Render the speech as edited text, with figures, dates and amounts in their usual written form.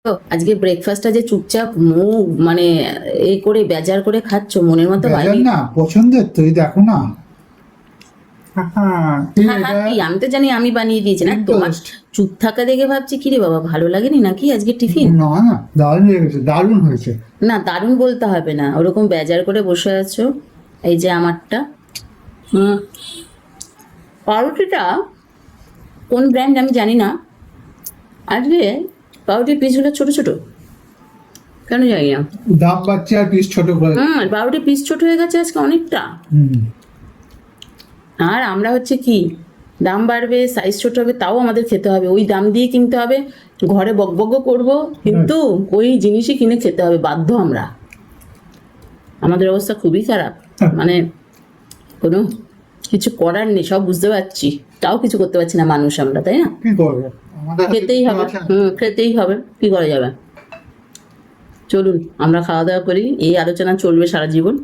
তো আজকে ব্রেকফাস্টটা যে চুপচাপ মুখ মানে এই করে বেজার করে খাচ্ছ, মনের মতো বেজার হয়নি? না, পছন্দের তো, এই দেখো না। ঠিক হ্যাঁ হ্যাঁ, এটা। কি আমি তো জানি আমি বানিয়ে দিয়েছি না। ডিম তোমার টোস্ট। চুপ থাকা দেখে ভাবছি কি রে বাবা, ভালো লাগেনি নাকি আজকে টিফিন? না না, দারুণ লেগেছে, দারুণ হয়েছে। না, দারুণ বলতে হবে না, ওরকম বেজার করে বসে আছো। এই যে আমারটা, হুম, পাউরুটিটা কোন ব্র্যান্ড আমি জানি না, আজকে পাউরুটির পিসগুলো ছোট ছোট, কেন জানি না। দাম বাড়ছে আর পিস ছোট করে। পাউরুটির পিস ছোট হয়ে গেছে আজকে অনেকটা। হুম। আর আমরা হচ্ছে কি, দাম বাড়বে সাইজ ছোট হবে তাও আমাদের খেতে হবে, ওই দাম দিয়ে কিনতে হবে, ঘরে বকবক করবো কিন্তু ওই জিনিসই কিনে খেতে হবে, বাধ্য আমরা। আমাদের অবস্থা খুবই খারাপ, মানে কোনো কিছু করার নেই, সব বুঝতে পারছি, তাও কিছু করতে পারছি না মানুষ আমরা, তাই না? কি করবো, আমাদের হাতে খেতেই কিছু হবে, আছে না। খেতেই হবে, কি করা যাবে। চলুন আমরা খাওয়া দাওয়া করি, এই আলোচনা চলবে সারা জীবন।